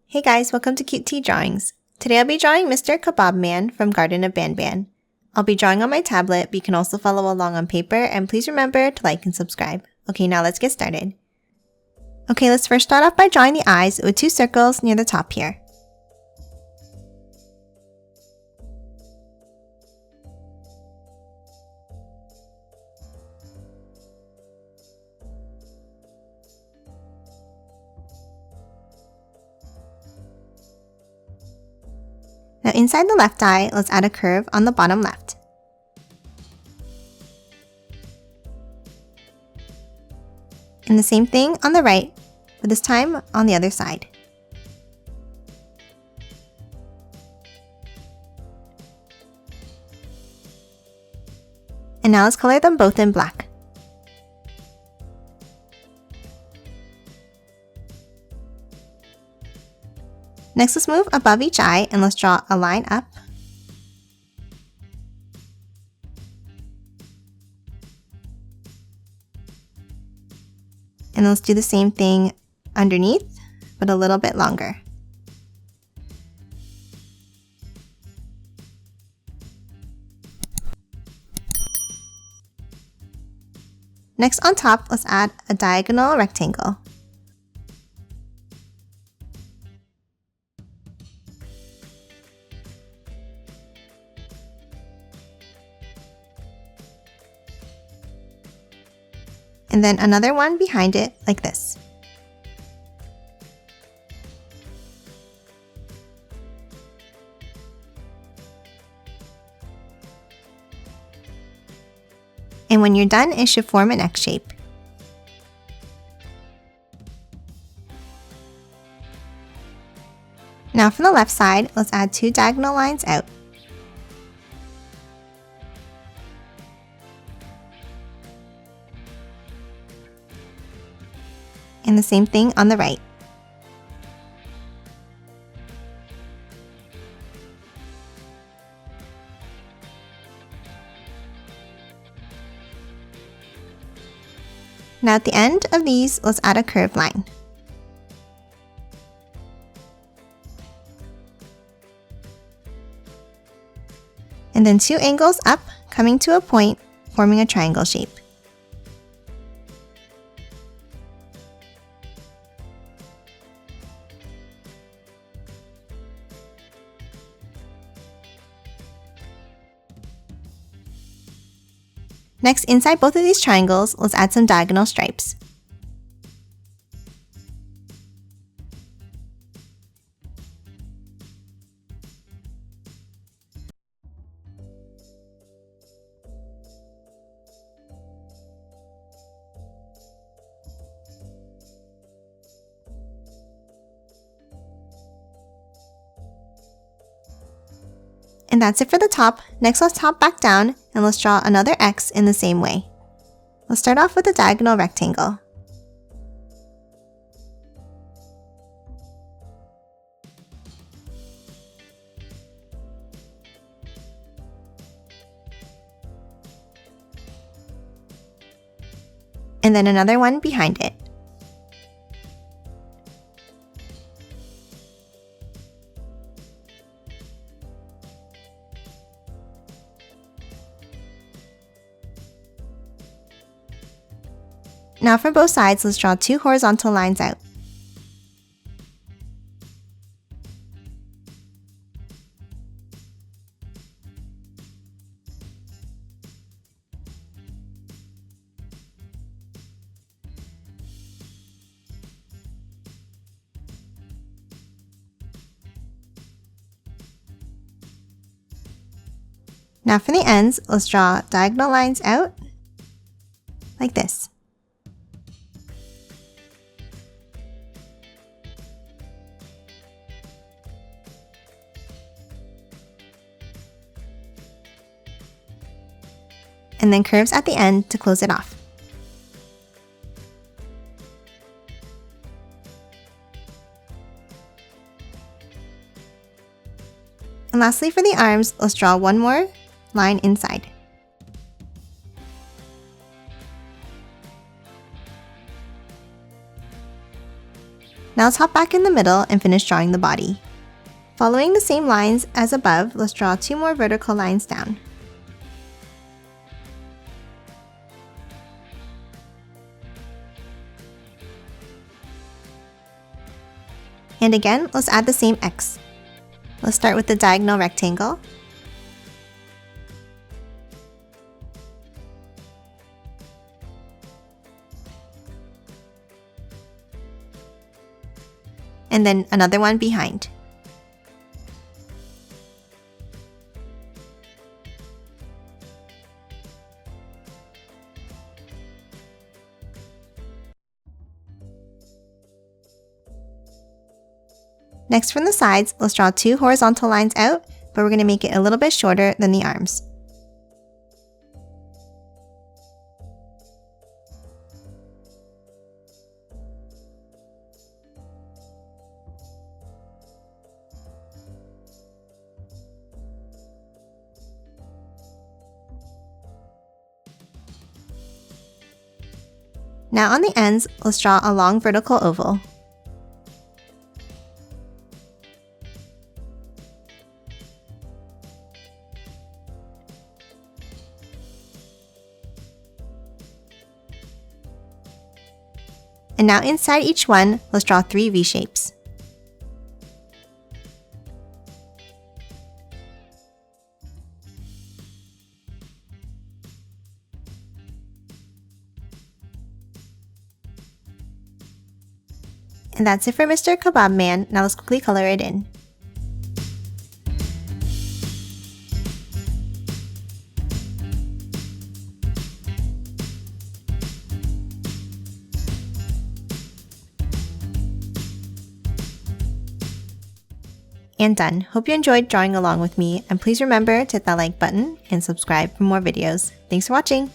Hey guys, welcome to Cute Tea Drawings. Today I'll be drawing Mr. Kabob Man from Garten of Banban. I'll be drawing on my tablet, but you can also follow along on paper, and please remember to like and subscribe. Okay, now let's get started. Okay, let's first start off by drawing the eyes with 2 circles near the top here. Now inside the left eye, let's add a curve on the bottom left. And the same thing on the right, but this time on the other side. And now let's color them both in black. Next, let's move above each eye and let's draw a line up. And let's do the same thing underneath, but a little bit longer. Next, on top, let's add a diagonal rectangle. And then another one behind it, like this. And when you're done, it should form an X shape. Now from the left side, let's add 2 diagonal lines out. And the same thing on the right. Now at the end of these, let's add a curved line. And then 2 angles up, coming to a point, forming a triangle shape. Next, inside both of these triangles, let's add some diagonal stripes. And that's it for the top. Next, let's hop back down and let's draw another X in the same way. Let's start off with a diagonal rectangle. And then another one behind it. Now from both sides, let's draw 2 horizontal lines out. Now for the ends, let's draw diagonal lines out, like this. And then curves at the end to close it off. And lastly, for the arms, let's draw one more line inside. Now let's hop back in the middle and finish drawing the body. Following the same lines as above, let's draw 2 more vertical lines down. And again, let's add the same X. Let's start with the diagonal rectangle. And then another one behind. Next, from the sides, let's draw 2 horizontal lines out, but we're going to make it a little bit shorter than the arms. Now on the ends, let's draw a long vertical oval. And now inside each one, let's draw 3 V-shapes. And that's it for Mr. Kabob Man. Now let's quickly color it in. And done. Hope you enjoyed drawing along with me, and please remember to hit that like button and subscribe for more videos. Thanks for watching!